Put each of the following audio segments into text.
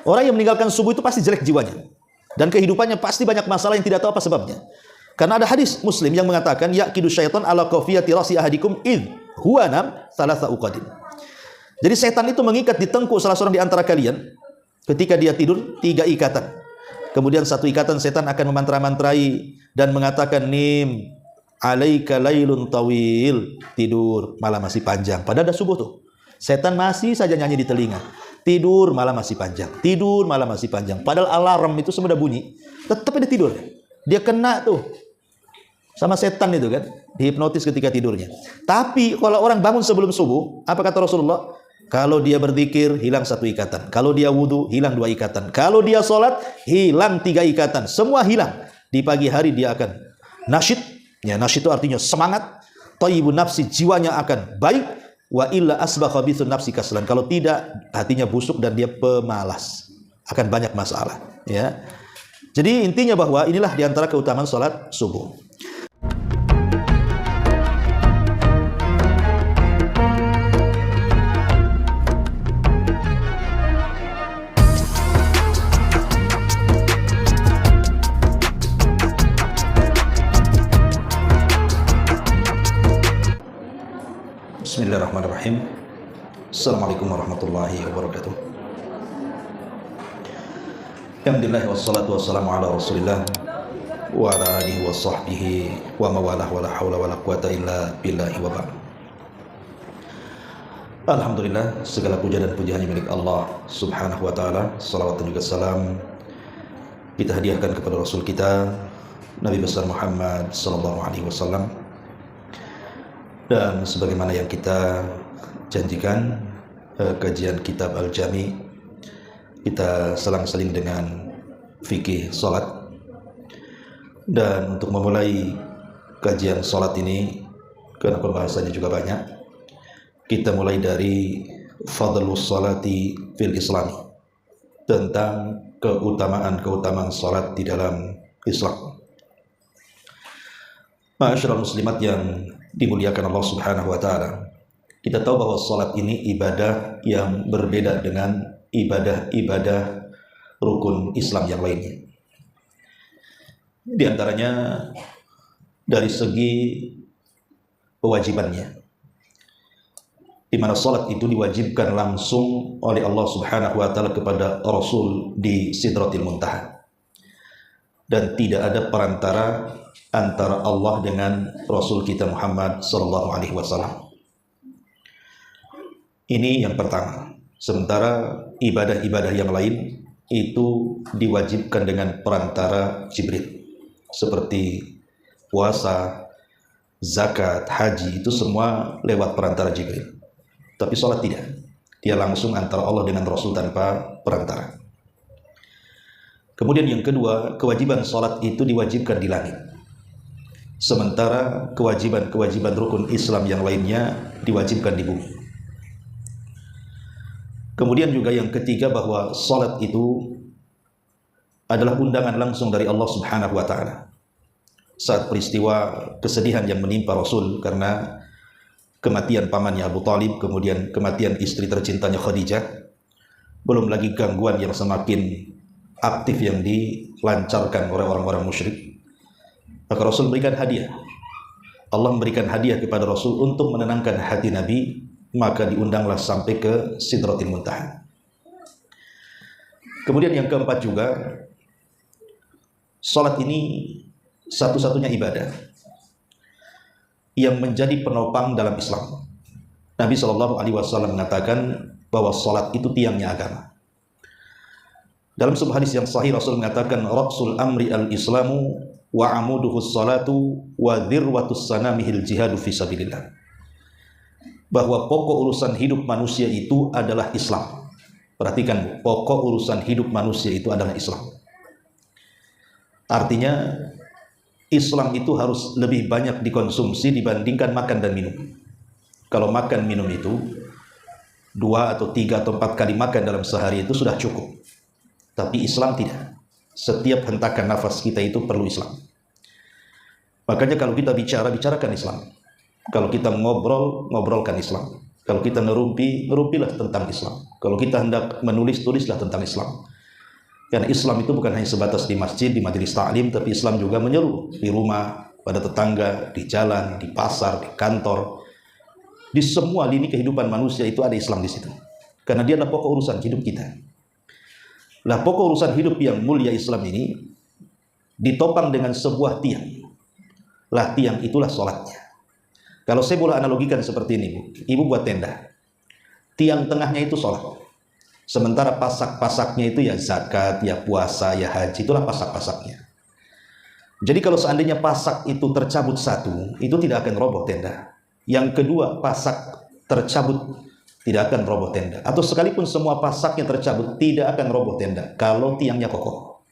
Orang yang meninggalkan subuh itu pasti jelek jiwanya. Dan kehidupannya pasti banyak masalah yang tidak tahu apa sebabnya. Karena ada hadis Muslim yang mengatakan, yaqidu syaitan ala qafiyati rasi ahadikum id huwa nam thalatha uqadin. Jadi setan itu mengikat di tengkuk salah seorang di antara kalian ketika dia tidur 3 ikatan. Kemudian 1 ikatan setan akan memantra-mantrai dan mengatakan, nim alaika lailun tawil, tidur malam masih panjang. Padahal ada subuh tuh. Setan masih saja nyanyi di telinga. Tidur malam masih panjang. Tidur malam masih panjang. Padahal alarm itu semua udah bunyi. Tetap dia tidur. Dia kena tuh sama setan itu kan. Dihipnotis ketika tidurnya. Tapi kalau orang bangun sebelum subuh, apa kata Rasulullah? Kalau dia berzikir, hilang 1 ikatan. Kalau dia wudu, hilang 2 ikatan. Kalau dia sholat, hilang 3 ikatan. Semua hilang. Di pagi hari dia akan nasyid. Ya, nasyid itu artinya semangat. Thayyibun nafsi, jiwanya akan baik. Wa illa asbah khabithun nafsi kaslan. Kalau tidak, hatinya busuk dan dia pemalas. Akan banyak masalah. Ya. Jadi intinya bahwa inilah diantara keutamaan sholat subuh. Bismillahirrahmanirrahim. Assalamualaikum warahmatullahi wabarakatuh. Alhamdulillah wassalatu wassalamu ala Rasulillah wa ala alihi wa sahbihi wa mawalah wa la haula wa la quwata illa billahi wa ba'd. Alhamdulillah, segala puja dan puji hanya milik Allah Subhanahu wa taala. Salawat dan juga salam kita hadiahkan kepada Rasul kita Nabi besar Muhammad sallallahu alaihi wasallam. Dan sebagaimana yang kita janjikan, kajian kitab Al-Jami kita selang-seling dengan fikih salat. Dan untuk memulai kajian salat ini, karena pembahasannya juga banyak, kita mulai dari fadlus salati fil Islami, tentang keutamaan salat di dalam Islam. Ma'asyiral muslimat yang dimuliakan Allah Subhanahu wa taala. Kita tahu bahwa salat ini ibadah yang berbeda dengan ibadah-ibadah rukun Islam yang lainnya. Di antaranya dari segi kewajibannya, di mana salat itu diwajibkan langsung oleh Allah Subhanahu wa taala kepada Rasul di Sidratil Muntaha. Dan tidak ada perantara antara Allah dengan Rasul kita Muhammad sallallahu alaihi wasallam. Ini yang pertama. Sementara ibadah-ibadah yang lain itu diwajibkan dengan perantara Jibril. Seperti puasa, zakat, haji, itu semua lewat perantara Jibril. Tapi salat tidak. Dia langsung antara Allah dengan Rasul tanpa perantara. Kemudian yang kedua, kewajiban salat itu diwajibkan di langit. Sementara kewajiban-kewajiban rukun Islam yang lainnya diwajibkan di bumi. Kemudian juga yang ketiga, bahwa salat itu adalah undangan langsung dari Allah Subhanahu wa taala. Saat peristiwa kesedihan yang menimpa Rasul karena kematian pamannya Abu Talib, kemudian kematian istri tercintanya Khadijah, belum lagi gangguan yang semakin aktif yang dilancarkan oleh orang-orang musyrik, maka Rasul memberikan hadiah. Allah memberikan hadiah kepada Rasul untuk menenangkan hati Nabi, maka diundanglah sampai ke Sidratil Muntaha. Kemudian yang keempat juga, salat ini satu-satunya ibadah yang menjadi penopang dalam Islam. Nabi SAW mengatakan bahwa salat itu tiangnya agama. Dalam sebuah hadis yang sahih, Rasul mengatakan, Raqsul amri al-islamu wa amuduhus salatu wa dhirwatus sanamihil jihadu fi sabilillah. Bahwa pokok urusan hidup manusia itu adalah Islam. Perhatikan, pokok urusan hidup manusia itu adalah Islam. Artinya Islam itu harus lebih banyak dikonsumsi dibandingkan makan dan minum. Kalau makan minum itu 2 atau 3 atau 4 kali makan dalam sehari itu sudah cukup. Tapi Islam tidak. Setiap hentakan nafas kita itu perlu Islam. Makanya kalau kita bicara, bicarakan Islam. Kalau kita ngobrol, ngobrolkan Islam. Kalau kita ngerumpi, ngerumpilah tentang Islam. Kalau kita hendak menulis, tulislah tentang Islam. Karena Islam itu bukan hanya sebatas di masjid, di majelis ta'lim, tapi Islam juga menyeluruh di rumah, pada tetangga, di jalan, di pasar, di kantor, di semua lini kehidupan manusia itu ada Islam di situ. Karena dia adalah pokok urusan hidup kita. Lah pokok urusan hidup yang mulia Islam ini ditopang dengan sebuah tiang. Lah tiang itulah sholatnya. Kalau saya boleh analogikan seperti ini, Bu. Ibu buat tenda. Tiang tengahnya itu sholat. Sementara pasak-pasaknya itu ya zakat, ya puasa, ya haji, itulah pasak-pasaknya. Jadi kalau seandainya pasak itu tercabut satu, itu tidak akan roboh tenda. Yang kedua, pasak tercabut, tidak akan roboh tenda. Atau sekalipun semua pasaknya tercabut, tidak akan roboh tenda kalau tiangnya kokoh.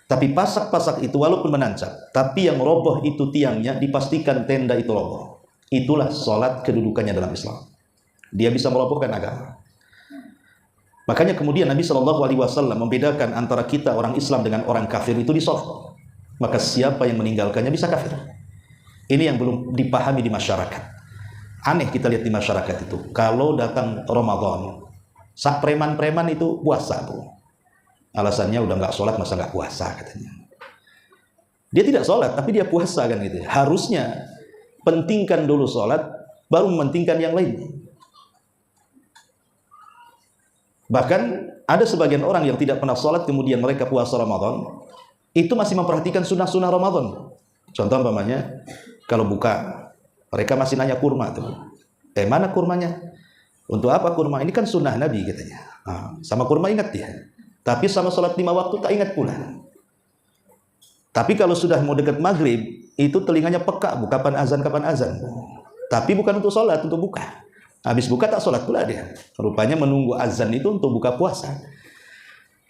Tapi pasak-pasak itu walaupun menancap, tapi yang roboh itu tiangnya, dipastikan tenda itu roboh. Itulah sholat kedudukannya dalam Islam. Dia bisa merobohkan agama. Makanya kemudian Nabi SAW membedakan antara kita orang Islam dengan orang kafir itu di sholat. Maka siapa yang meninggalkannya bisa kafir. Ini yang belum dipahami di masyarakat. Aneh kita lihat di masyarakat itu. Kalau datang Ramadan, sak preman-preman itu puasa, Bu. Alasannya udah nggak sholat masa nggak puasa katanya. Dia tidak sholat tapi dia puasa kan gitu. Harusnya pentingkan dulu sholat, baru mementingkan yang lain. Bahkan ada sebagian orang yang tidak pernah sholat kemudian mereka puasa Ramadan, itu masih memperhatikan sunnah-sunnah Ramadan. Contoh umpamanya, kalau buka, mereka masih nanya kurma tuh. Mana kurmanya? Untuk apa kurma? Ini kan sunnah Nabi katanya. Sama kurma ingat dia. Tapi sama sholat 5 waktu tak ingat pula. Tapi kalau sudah mau dekat maghrib, itu telinganya peka, Bu, kapan azan. Tapi bukan untuk sholat, untuk buka. Habis buka tak sholat pula dia. Rupanya menunggu azan itu untuk buka puasa.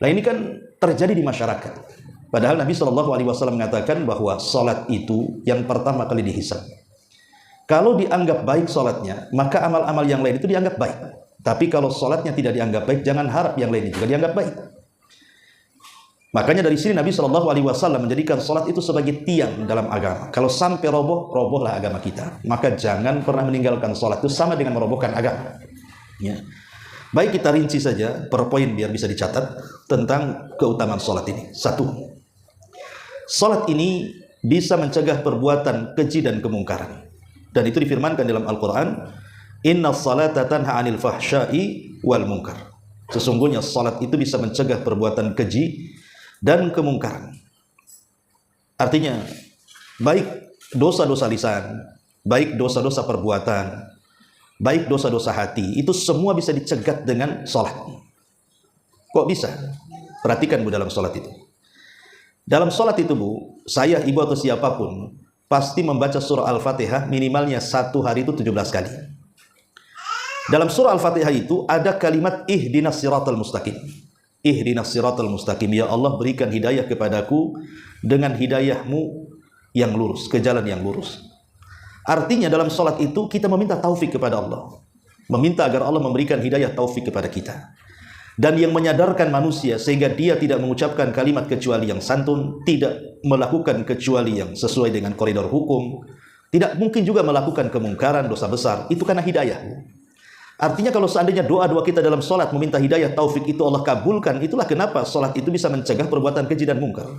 Nah ini kan terjadi di masyarakat. Padahal Nabi SAW mengatakan bahwa sholat itu yang pertama kali dihisab. Kalau dianggap baik sholatnya, maka amal-amal yang lain itu dianggap baik. Tapi kalau sholatnya tidak dianggap baik, jangan harap yang lain juga dianggap baik. Makanya dari sini Nabi SAW menjadikan sholat itu sebagai tiang dalam agama. Kalau sampai roboh, robohlah agama kita. Maka jangan pernah meninggalkan sholat, itu sama dengan merobohkan agama. Ya. Baik, kita rinci saja per poin biar bisa dicatat tentang keutamaan sholat ini. 1. Sholat ini bisa mencegah perbuatan keji dan kemungkaran. Dan itu difirmankan dalam Al-Quran, Inna salata tanha anil fahsyai wal munkar. Sesungguhnya sholat itu bisa mencegah perbuatan keji dan kemungkaran. Artinya, baik dosa-dosa lisan, baik dosa-dosa perbuatan, baik dosa-dosa hati, itu semua bisa dicegat dengan sholat. Kok bisa? Perhatikan, Bu, dalam sholat itu. Dalam sholat itu, Bu, saya, ibu atau siapapun, pasti membaca surah Al-Fatihah minimalnya 1 hari itu 17 kali. Dalam surah Al-Fatihah itu ada kalimat ihdinas siratal mustaqim. Ihdinas siratal mustaqim, ya Allah berikan hidayah kepadaku dengan hidayahmu yang lurus, ke jalan yang lurus. Artinya dalam sholat itu kita meminta taufik kepada Allah, meminta agar Allah memberikan hidayah taufik kepada kita. Dan yang menyadarkan manusia sehingga dia tidak mengucapkan kalimat kecuali yang santun, tidak melakukan kecuali yang sesuai dengan koridor hukum, tidak mungkin juga melakukan kemungkaran, dosa besar, itu karena hidayah. Artinya kalau seandainya doa-doa kita dalam sholat meminta hidayah taufik itu Allah kabulkan, itulah kenapa sholat itu bisa mencegah perbuatan keji dan mungkar.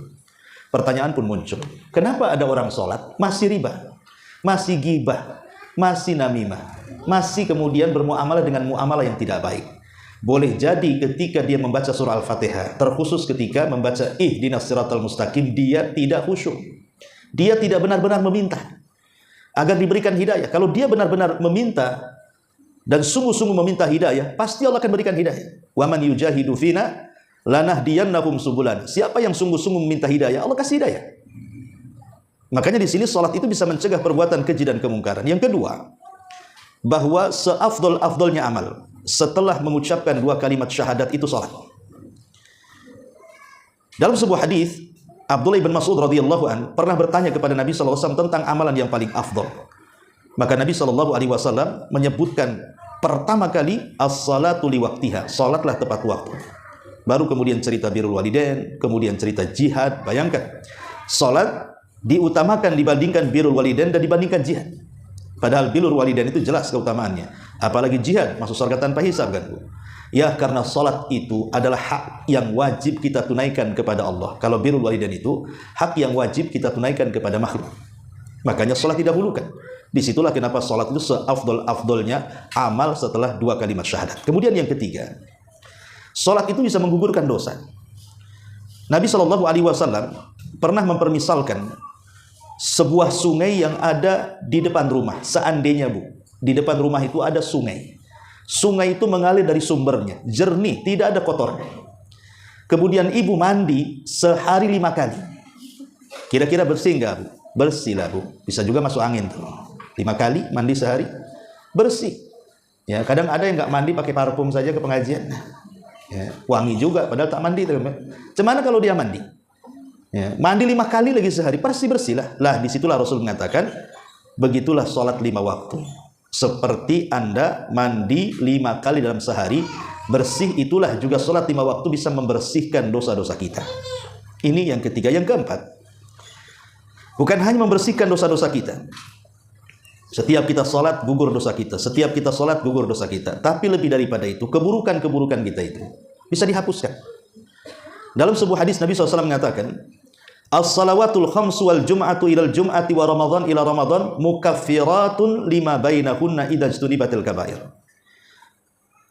Pertanyaan pun muncul, kenapa ada orang sholat masih riba, masih gibah, masih namimah, masih kemudian bermuamalah dengan muamalah yang tidak baik? Boleh jadi ketika dia membaca surah Al-Fatihah, terkhusus ketika membaca ihdinas siratal mustaqim, dia tidak khusyuk, dia tidak benar-benar meminta agar diberikan hidayah. Kalau dia benar-benar meminta dan sungguh-sungguh meminta hidayah, pasti Allah akan berikan hidayah. Wa man yujahidu fina lanahdiyannahum subulana. Siapa yang sungguh-sungguh meminta hidayah, Allah kasih hidayah. Makanya di sini salat itu bisa mencegah perbuatan keji dan kemungkaran. Yang kedua, bahwa seafdol-afdolnya amal setelah mengucapkan 2 kalimat syahadat itu salat. Dalam sebuah hadis, Abdullah bin Mas'ud radhiyallahu an pernah bertanya kepada Nabi sallallahu alaihi wasallam tentang amalan yang paling afdol. Maka Nabi SAW menyebutkan pertama kali as-salatu liwaktiha, salatlah tepat waktu. Baru kemudian cerita birrul walidain, kemudian cerita jihad. Bayangkan, salat diutamakan dibandingkan birrul walidain dan dibandingkan jihad. Padahal birrul walidain itu jelas keutamaannya. Apalagi jihad, masuk surga tanpa hisab kan, Bu. Ya, karena salat itu adalah hak yang wajib kita tunaikan kepada Allah. Kalau birrul walidain itu hak yang wajib kita tunaikan kepada makhluk. Makanya salat didahulukan. Disitulah kenapa salat itu seafdol-afdolnya amal setelah 2 kalimat syahadat. Kemudian yang ketiga, salat itu bisa menggugurkan dosa. Nabi SAW pernah mempermisalkan sebuah sungai yang ada di depan rumah. Seandainya di depan rumah itu ada sungai. Sungai itu mengalir dari sumbernya, jernih, tidak ada kotornya. Kemudian ibu mandi sehari 5 kali. Kira-kira bersih enggak, Bu? Bersih lah, Bu. Bisa juga masuk angin tuh. 5 kali mandi sehari, bersih. Ya, kadang ada yang enggak mandi pakai parfum saja ke pengajian. Ya, wangi juga padahal tak mandi tuh. Cuman kalau dia mandi? Ya, mandi 5 kali lagi sehari, bersih lah. Lah, disitulah Rasul mengatakan, begitulah sholat 5 waktu. Seperti Anda mandi 5 kali dalam sehari, bersih itulah juga sholat 5 waktu bisa membersihkan dosa-dosa kita. Ini yang ketiga. Yang keempat, bukan hanya membersihkan dosa-dosa kita. Setiap kita sholat, gugur dosa kita. Setiap kita sholat, gugur dosa kita. Tapi lebih daripada itu, keburukan-keburukan kita itu bisa dihapuskan. Dalam sebuah hadis Nabi SAW mengatakan, as-salawatul khamsu wal jum'atu ilal jum'ati wa ramadhan ila ramadhan mukaffiratun lima bainahunna idza ijtunibatil kabair.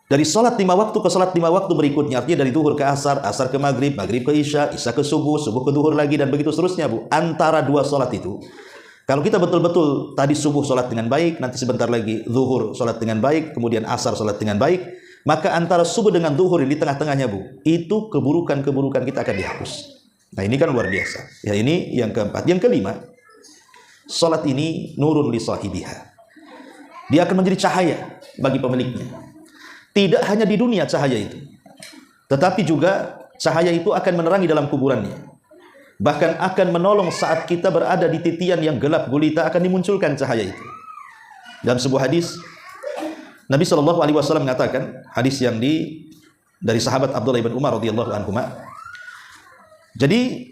Dari salat 5 waktu ke salat 5 waktu berikutnya, artinya dari zuhur ke asar, asar ke maghrib, maghrib ke isya, isya ke subuh, subuh ke zuhur lagi, dan begitu seterusnya, Bu. Antara 2 salat itu, kalau kita betul-betul tadi subuh salat dengan baik, nanti sebentar lagi zuhur salat dengan baik, kemudian asar salat dengan baik, maka antara subuh dengan zuhur di tengah-tengahnya, Bu, itu keburukan-keburukan kita akan dihapus. Nah, ini kan luar biasa. Ya, ini yang keempat. Yang kelima, salat ini nurun li sahibiha. Dia akan menjadi cahaya bagi pemiliknya. Tidak hanya di dunia cahaya itu, tetapi juga cahaya itu akan menerangi dalam kuburannya. Bahkan akan menolong saat kita berada di titian yang gelap gulita, akan dimunculkan cahaya itu. Dalam sebuah hadis, Nabi SAW mengatakan, hadis yang dari sahabat Abdullah bin Umar radhiyallahu anhu. Jadi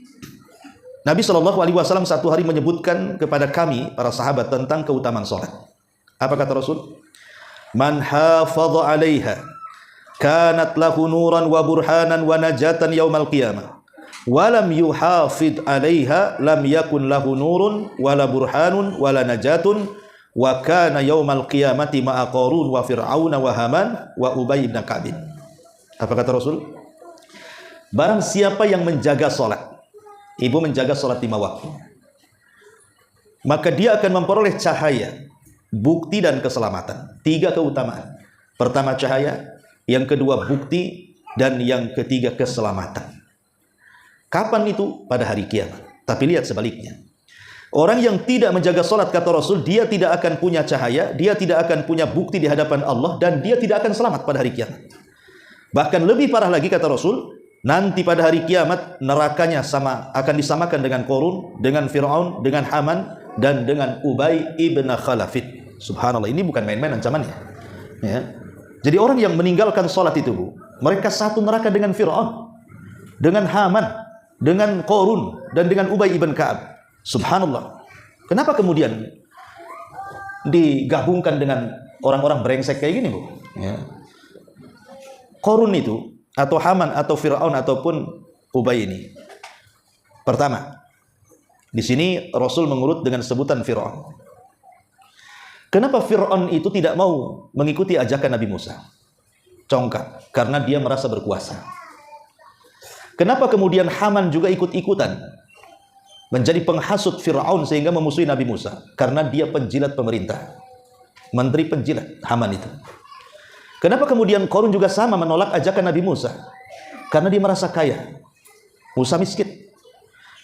Nabi SAW satu hari menyebutkan kepada kami para sahabat tentang keutamaan salat. Apa kata Rasul? Man hafadha 'alaiha kanat lahu nuran wa burhanan wa najatan yaumal qiyamah. Wa lam yuhafid 'alaiha lam yakun lahu nurun wala burhanun wala najatun wa kana yaumal qiyamati ma'a Qarun wa Fir'auna wa Haman wa Ubay bin Ka'b. Apa kata Rasul? Barang siapa yang menjaga salat, ibu menjaga salat 5 waktu, maka dia akan memperoleh cahaya, bukti dan keselamatan. 3 keutamaan. Pertama cahaya, yang kedua bukti, dan yang ketiga keselamatan. Kapan itu? Pada hari kiamat. Tapi lihat sebaliknya. Orang yang tidak menjaga salat, kata Rasul, dia tidak akan punya cahaya, dia tidak akan punya bukti di hadapan Allah, dan dia tidak akan selamat pada hari kiamat. Bahkan lebih parah lagi, kata Rasul, nanti pada hari kiamat nerakanya akan disamakan dengan Qarun, dengan Fir'aun, dengan Haman, dan dengan Ubay ibn Khalafid. Subhanallah, ini bukan main-main ancamannya. Ya. Jadi orang yang meninggalkan salat itu, Bu, mereka satu neraka dengan Fir'aun, dengan Haman, dengan Qarun, dan dengan Ubay ibn Ka'ab. Subhanallah. Kenapa kemudian digabungkan dengan orang-orang brengsek kayak gini, Bu? Ya. Qarun itu, atau Haman, atau Fir'aun, ataupun Ubay ini. Pertama, di sini Rasul mengurut dengan sebutan Fir'aun. Kenapa Fir'aun itu tidak mau mengikuti ajakan Nabi Musa? Congkak, karena dia merasa berkuasa. Kenapa kemudian Haman juga ikut-ikutan menjadi penghasut Fir'aun sehingga memusuhi Nabi Musa? Karena dia penjilat pemerintah, menteri penjilat Haman itu. Kenapa kemudian Qarun juga sama menolak ajakan Nabi Musa? Karena dia merasa kaya, Musa miskin.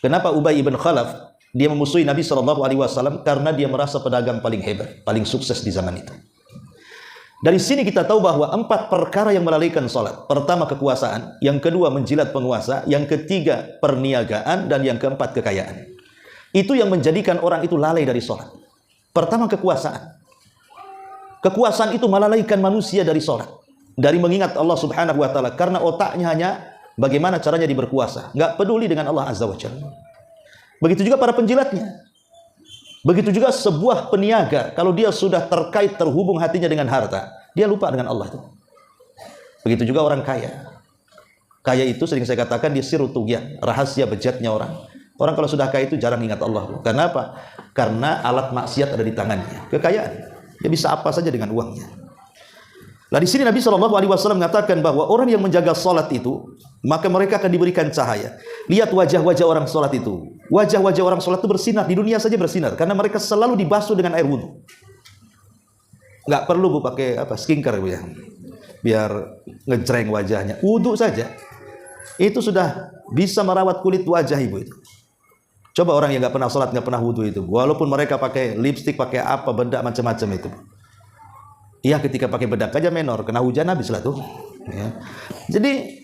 Kenapa Ubay ibn Khalaf dia memusuhi Nabi SAW? Karena dia merasa pedagang paling hebat, paling sukses di zaman itu. Dari sini kita tahu bahwa 4 perkara yang melalaikan salat. Pertama kekuasaan, yang kedua menjilat penguasa, yang ketiga perniagaan, dan yang keempat kekayaan. Itu yang menjadikan orang itu lalai dari salat. Pertama kekuasaan. Kekuasaan itu melalaikan manusia dari salat, dari mengingat Allah Subhanahu wa taala, karena otaknya hanya bagaimana caranya dia berkuasa, enggak peduli dengan Allah Azza wa Jalla. Begitu juga para penjilatnya. Begitu juga sebuah peniaga, kalau dia sudah terhubung hatinya dengan harta, dia lupa dengan Allah itu. Begitu juga orang kaya. Kaya itu sering saya katakan dia sirru tughyan, rahasia bejatnya orang. Orang kalau sudah kaya itu jarang ingat Allah. Karena apa? Karena alat maksiat ada di tangannya. Kekayaan. Dia bisa apa saja dengan uangnya. Nah di sini Nabi SAW mengatakan bahwa orang yang menjaga salat itu, maka mereka akan diberikan cahaya. Lihat wajah-wajah orang salat itu. Wajah-wajah orang salat itu bersinar. Di dunia saja bersinar. Karena mereka selalu dibasuh dengan air wudhu. Nggak perlu Bu pakai skincare Bu ya. Biar ngejreng wajahnya. Wudhu saja. Itu sudah bisa merawat kulit wajah ibu itu. Coba orang yang nggak pernah sholat, nggak pernah wudhu itu, walaupun mereka pakai lipstik, pakai apa, bedak macam-macam itu. Iya, ketika pakai bedak aja menor, kena hujan habis lah tuh. Ya. Jadi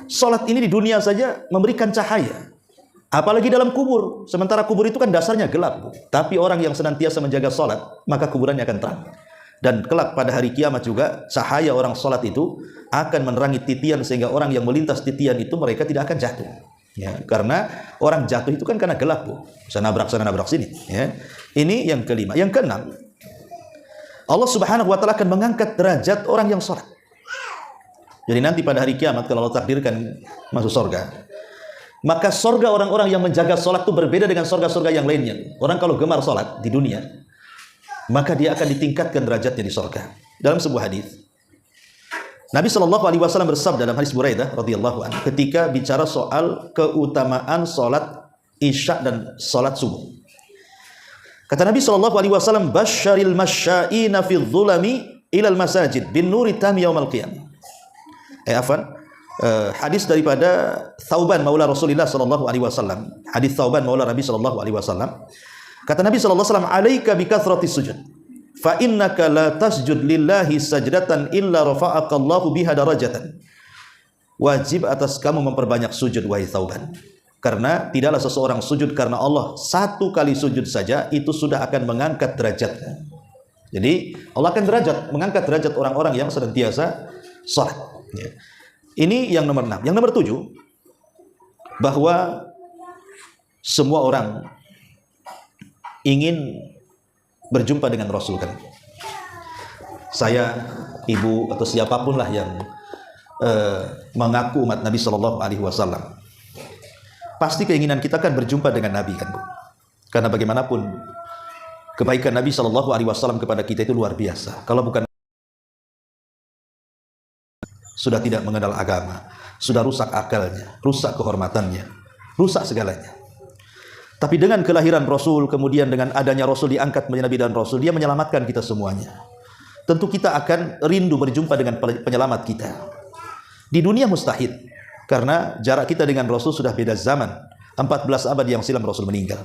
sholat ini di dunia saja memberikan cahaya. Apalagi dalam kubur. Sementara kubur itu kan dasarnya gelap. Tapi orang yang senantiasa menjaga sholat, maka kuburannya akan terang. Dan kelak pada hari kiamat juga, cahaya orang sholat itu akan menerangi titian, sehingga orang yang melintas titian itu mereka tidak akan jatuh. Ya, karena orang jatuh itu kan karena gelap Bu. Bisa nabrak sana, nabrak sini. Ya. Ini yang kelima. Yang keenam, Allah Subhanahu wa Ta'ala akan mengangkat derajat orang yang sholat. Jadi nanti pada hari kiamat, kalau Allah takdirkan masuk surga, maka surga orang-orang yang menjaga sholat itu berbeda dengan surga-surga yang lainnya. Orang kalau gemar sholat di dunia, maka dia akan ditingkatkan derajatnya di surga. Dalam sebuah hadis, Nabi SAW bersabda dalam hadis Buraidah radhiyallahu anhu ketika bicara soal keutamaan sholat isya dan sholat subuh. Kata Nabi SAW, "Basyaril masya'ina fi dhulami ilal masajid bin nuri tam yaumal qiyamah." Hadis daripada Thauban maula Rasulullah SAW. Hadis Thauban maula Nabi SAW. Kata Nabi SAW, "Alaika bi kathratis sujud. Fa innaka la tasjud lillahi sajdatan illa rafa'aka Allahu biha darajatan." Wajib atas kamu memperbanyak sujud wahai Thauban. Karena tidaklah seseorang sujud karena Allah satu kali sujud saja itu sudah akan mengangkat derajatnya. Jadi Allah akan mengangkat derajat orang-orang yang senantiasa salat. Ya. Ini yang nomor 6. Yang nomor 7, bahwa semua orang ingin berjumpa dengan Rasul kan. Saya, ibu atau siapapun lah yang mengaku umat Nabi SAW, pasti keinginan kita kan berjumpa dengan Nabi kan Bu. Karena bagaimanapun kebaikan Nabi SAW kepada kita itu luar biasa. Kalau bukan, sudah tidak mengenal agama, sudah rusak akalnya, rusak kehormatannya, rusak segalanya. Tapi dengan kelahiran Rasul, kemudian dengan adanya Rasul diangkat menjadi Nabi dan Rasul, dia menyelamatkan kita semuanya. Tentu kita akan rindu berjumpa dengan penyelamat kita. Di dunia mustahil, karena jarak kita dengan Rasul sudah beda zaman. 14 abad yang silam Rasul meninggal.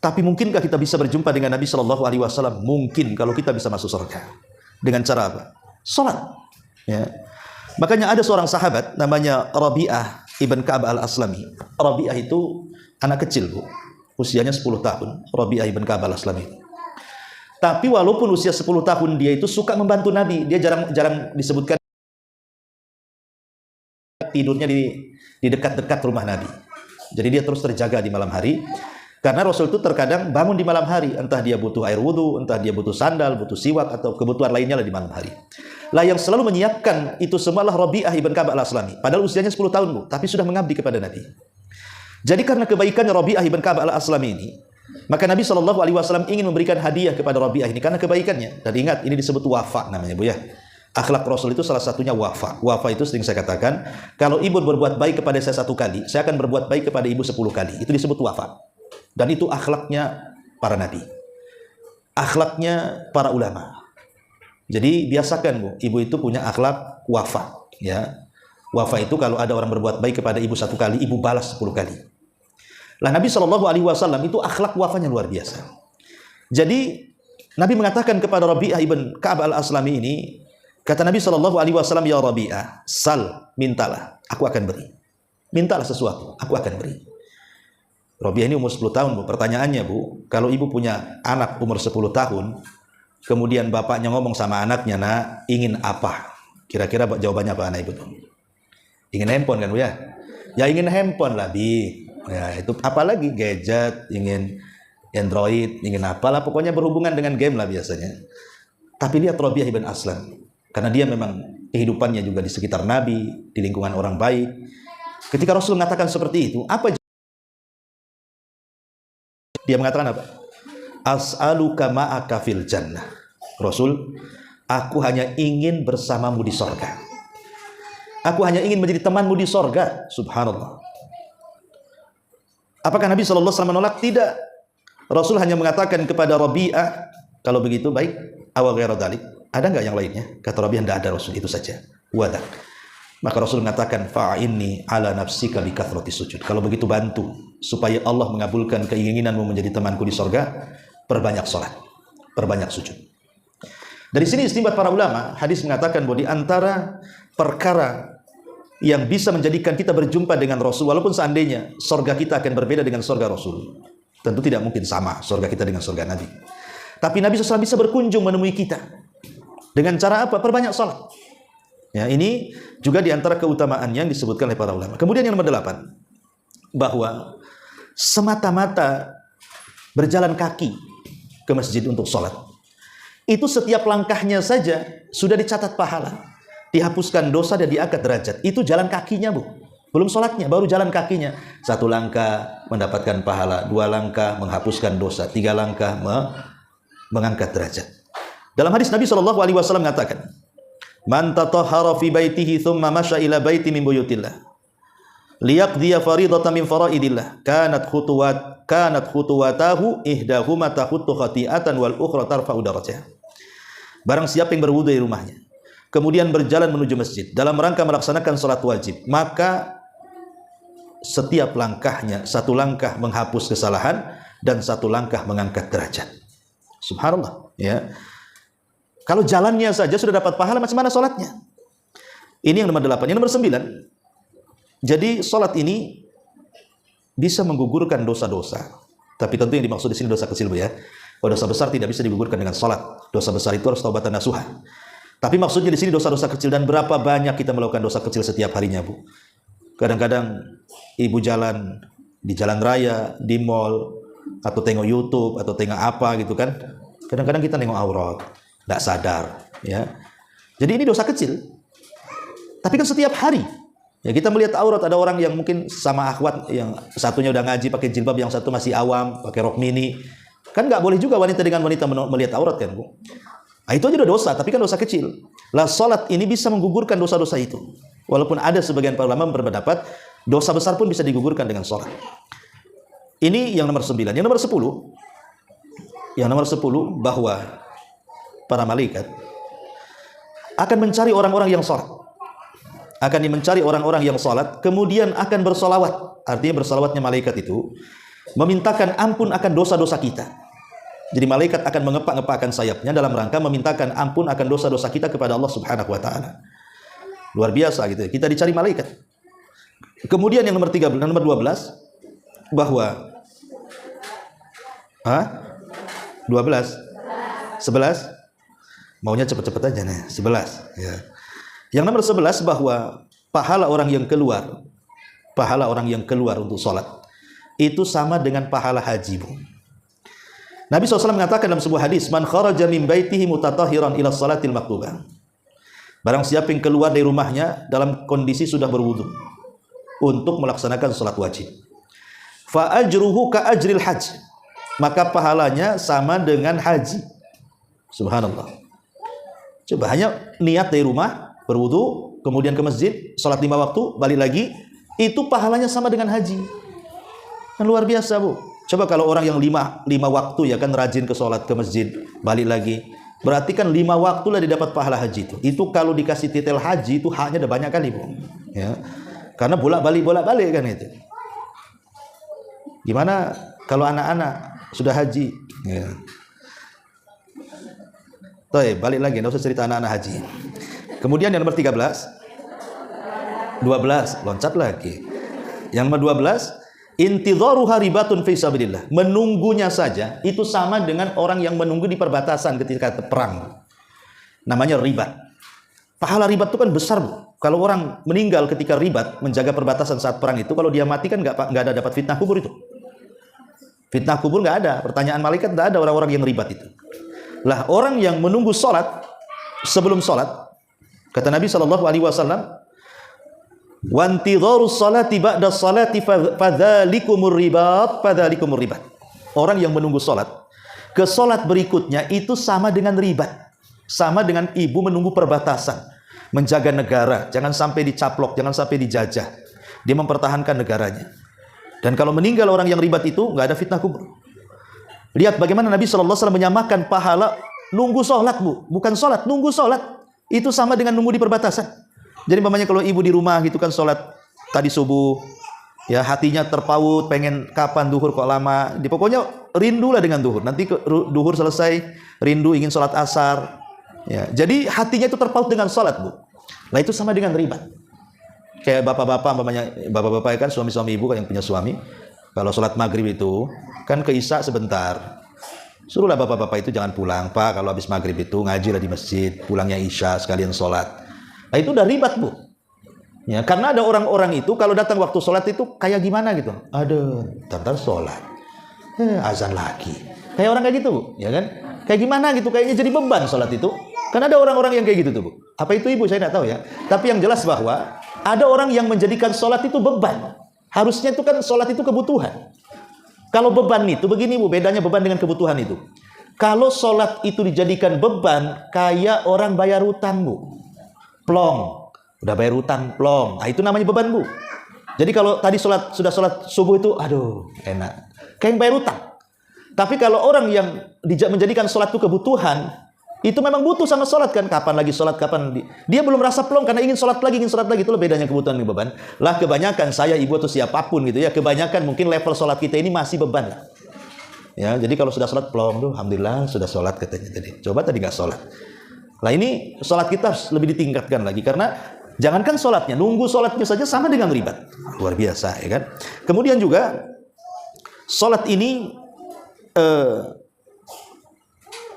Tapi mungkinkah kita bisa berjumpa dengan Nabi SAW? Mungkin, kalau kita bisa masuk surga. Dengan cara apa? Salat. Ya. Makanya ada seorang sahabat namanya Rabi'ah ibn Ka'ab al-Aslami. Rabi'ah itu anak kecil Bu, usianya 10 tahun. Rabi'ah ibn Ka'ab al-Aslami. Tapi walaupun usia 10 tahun, dia itu suka membantu Nabi. Dia jarang disebutkan tidurnya di dekat-dekat rumah Nabi. Jadi dia terus terjaga di malam hari. Karena Rasul itu terkadang bangun di malam hari, entah dia butuh air wudhu, entah dia butuh sandal, butuh siwak, atau kebutuhan lainnya lah di malam hari. Lah yang selalu menyiapkan itu semualah Rabi'ah ibn Ka'ab al-Aslami. Padahal usianya 10 tahun Bu, tapi sudah mengabdi kepada Nabi. Jadi karena kebaikannya Rabi'ah ibn Ka'ab al-Aslami ini, maka Nabi SAW ingin memberikan hadiah kepada Rabi'ah ini karena kebaikannya. Dan ingat, ini disebut wafa namanya Bu ya. Akhlak Rasul itu salah satunya wafa. Wafa itu sering saya katakan, kalau ibu berbuat baik kepada saya 1 kali, saya akan berbuat baik kepada ibu 10 kali. Itu disebut wafa. Dan itu akhlaknya para nabi, akhlaknya para ulama. Jadi biasakan Bu, ibu itu punya akhlak wafa. Ya, wafa itu kalau ada orang berbuat baik kepada ibu 1 kali, ibu balas 10 kali. Lah Nabi SAW itu akhlak wafanya luar biasa. Jadi Nabi mengatakan kepada Rabi'ah ibn Ka'ab al-Aslami ini, kata Nabi SAW, "Ya Rabi'ah, sal, mintalah, aku akan beri. Mintalah sesuatu, aku akan beri." Rabi'ah ini umur 10 tahun Bu. Pertanyaannya Bu, kalau ibu punya anak umur 10 tahun, kemudian bapaknya ngomong sama anaknya, "Nak, ingin apa?" Kira-kira jawabannya apa anak ibu tuh? Ingin handphone kan Bu ya? Ya ingin handphone lah Bi. Ya itu apalagi gadget, ingin Android, ingin apalah, pokoknya berhubungan dengan game lah biasanya. Tapi lihat Rabi'ah ibn Aslam, karena dia memang kehidupannya juga di sekitar Nabi, di lingkungan orang baik. Ketika Rasul mengatakan seperti itu, apa dia mengatakan apa? As'aluka ma'aka fil jannah. Rasul, aku hanya ingin bersamamu di sorga. Aku hanya ingin menjadi temanmu di sorga. Subhanallah. Apakah Nabi SAW menolak? Tidak. Rasul hanya mengatakan kepada Rabi'ah, kalau begitu baik, awa ghairu dzalik. Ada enggak yang lainnya? Kata Rabi'ah, tidak ada Rasul, itu saja. Wadah. Maka Rasul mengatakan, fa'inni ala nafsika bi kathrati sujud. Kalau begitu bantu supaya Allah mengabulkan keinginanmu menjadi temanku di sorga, perbanyak salat, perbanyak sujud. Dari sini istinbat para ulama, hadis mengatakan bahwa di antara perkara yang bisa menjadikan kita berjumpa dengan Rasul, walaupun seandainya sorga kita akan berbeda dengan sorga Rasul, tentu tidak mungkin sama sorga kita dengan sorga Nabi. Tapi Nabi SAW bisa berkunjung menemui kita dengan cara apa? Perbanyak salat. Ya, ini juga di antara keutamaan yang disebutkan oleh para ulama. Kemudian yang nomor 8, bahwa semata-mata berjalan kaki ke masjid untuk sholat, itu setiap langkahnya saja sudah dicatat pahala, dihapuskan dosa dan diangkat derajat. Itu jalan kakinya, Bu. Belum sholatnya, baru jalan kakinya. 1 langkah mendapatkan pahala, 2 langkah menghapuskan dosa, 3 langkah mengangkat derajat. Dalam hadis Nabi SAW mengatakan, man tatahhara fi baitihi thumma masya ila baiti min buyutillah liyaqdiya faridatan min faraidillah kanat khutuwatahu ihdahuma tahuttu khati'atan wal ukhra tarfa'u darajah. Barang siapa yang berwudu di rumahnya kemudian berjalan menuju masjid dalam rangka melaksanakan salat wajib, maka setiap langkahnya 1 langkah menghapus kesalahan dan 1 langkah mengangkat derajat. Subhanallah, ya. Kalau jalannya saja sudah dapat pahala, macam mana sholatnya? Ini yang nomor 8. Yang nomor 9, jadi sholat ini bisa menggugurkan dosa-dosa. Tapi tentu yang dimaksud di sini dosa kecil, Bu, ya. Kalau dosa besar tidak bisa digugurkan dengan sholat. Dosa besar itu harus taubatan nasuha. Tapi maksudnya di sini dosa-dosa kecil, dan berapa banyak kita melakukan dosa kecil setiap harinya, Bu. Kadang-kadang ibu jalan di jalan raya, di mall, atau tengok YouTube, atau tengok apa gitu kan. Kadang-kadang kita nengok aurat, tidak sadar, ya. Jadi ini dosa kecil. Tapi kan setiap hari ya kita melihat aurat, ada orang yang mungkin sama akhwat, yang satunya udah ngaji pakai jilbab, yang satu masih awam pakai rok mini. Kan nggak boleh juga wanita dengan wanita melihat aurat, kan, Bu. Nah, itu aja udah dosa, tapi kan dosa kecil. Lah salat ini bisa menggugurkan dosa-dosa itu. Walaupun ada sebagian para ulama berpendapat dosa besar pun bisa digugurkan dengan salat. Ini yang nomor 9. Yang nomor 10. Yang nomor 10 bahwa para malaikat akan mencari orang-orang yang sholat, akan mencari orang-orang yang sholat, kemudian akan bersolawat. Artinya bersolawatnya malaikat itu memintakan ampun akan dosa-dosa kita. Jadi malaikat akan mengepak-ngepakkan sayapnya dalam rangka memintakan ampun akan dosa-dosa kita kepada Allah Subhanahu wa taala. Luar biasa gitu. Kita dicari malaikat. Kemudian yang nomor 13, nomor 12 bahwa 12 11 maunya cepet-cepet aja nih. 11 ya. Yang nomor 11 bahwa pahala orang yang keluar untuk sholat itu sama dengan pahala haji, Bu. Nabi SAW mengatakan dalam sebuah hadis, man kharaja min baitihi mutatahiran ila salatil maktubah. Barang siapa yang keluar dari rumahnya dalam kondisi sudah berwudu untuk melaksanakan salat wajib, fa ajruhu ka ajril hajj, maka pahalanya sama dengan haji. Subhanallah. Coba hanya niat dari rumah, berwudu, kemudian ke masjid, salat 5 waktu, balik lagi, itu pahalanya sama dengan haji. Kan luar biasa, Bu. Coba kalau orang yang 5 waktu ya kan rajin ke salat, ke masjid, balik lagi, berarti kan 5 waktu lah didapat pahala haji itu. Itu kalau dikasih titel haji itu haknya udah banyak kali, Bu. Ya. Karena bolak-balik kan itu. Gimana kalau anak-anak sudah haji? Ya. Baik, balik lagi, enggak usah cerita anak-anak haji. Kemudian yang nomor 13, 12, loncat lagi. Yang nomor 12, intidharu haribatun fi sabilillah. Menunggunya saja itu sama dengan orang yang menunggu di perbatasan ketika perang. Namanya ribat. Pahala ribat itu kan besar, Bu. Kalau orang meninggal ketika ribat, menjaga perbatasan saat perang itu, kalau dia mati kan nggak ada dapat fitnah kubur itu. Fitnah kubur nggak ada, pertanyaan malaikat nggak ada orang-orang yang ribat itu. Lah orang yang menunggu sholat sebelum sholat Kata Nabi sallallahu alaihi wasallam, "Wa intidharus salati ba'da salati fadzalikumur ribat, fadzalikumur ribat." Orang yang menunggu salat ke salat berikutnya itu sama dengan ribat. Sama dengan ibu menunggu perbatasan, menjaga negara, jangan sampai dicaplok, jangan sampai dijajah. Dia mempertahankan negaranya. Dan kalau meninggal orang yang ribat itu, nggak ada fitnah kubur. Lihat bagaimana Nabi SAW menyamakan pahala nunggu sholat, Bu. Bukan sholat, nunggu sholat. Itu sama dengan nunggu di perbatasan. Jadi umpamanya kalau ibu di rumah gitu kan sholat tadi subuh, ya hatinya terpaut, pengen kapan duhur kok lama. Pokoknya rindulah dengan duhur. Nanti duhur selesai, rindu ingin sholat asar. Ya, jadi hatinya itu terpaut dengan sholat, Bu. Nah itu sama dengan ribat. Kayak bapak-bapak, bapak-bapak kan suami-suami ibu kan yang punya suami. Kalau sholat maghrib itu kan ke isya sebentar. Suruhlah bapak-bapak itu jangan pulang, Pak. Kalau habis maghrib itu ngaji lah di masjid, pulangnya isya sekalian sholat. Nah itu udah ribat, Bu. Ya, karena ada orang-orang itu kalau datang waktu sholat itu kayak gimana gitu. Aduh, ntar sholat, azan lagi. Kayak orang kayak gitu, Bu. Ya kan? Kayak gimana gitu, kayaknya jadi beban sholat itu. Kan ada orang-orang yang kayak gitu tuh, Bu. Apa itu ibu? Saya tidak tahu ya. Tapi yang jelas bahwa ada orang yang menjadikan sholat itu beban. Harusnya itu kan sholat itu kebutuhan. Kalau beban itu begini, Bu, bedanya beban dengan kebutuhan itu. Kalau sholat itu dijadikan beban, kayak orang bayar utang, Bu. Plong. Udah bayar utang, plong. Nah, itu namanya beban, Bu. Jadi kalau tadi sudah sholat subuh itu, aduh, enak. Kayak yang bayar utang. Tapi kalau orang yang menjadikan sholat itu kebutuhan, itu memang butuh sama sholat kan. Kapan lagi sholat, dia belum rasa plong karena ingin sholat lagi. Itulah bedanya kebutuhan dengan beban. Lah kebanyakan saya, ibu atau siapapun gitu ya, kebanyakan mungkin level sholat kita ini masih beban lah. Ya, jadi kalau sudah sholat plong tuh, alhamdulillah sudah sholat katanya tadi. Coba tadi nggak sholat. Lah ini sholat kita harus lebih ditingkatkan lagi karena jangankan sholatnya, nunggu sholatnya saja sama dengan ribat. Luar biasa ya kan. Kemudian juga sholat ini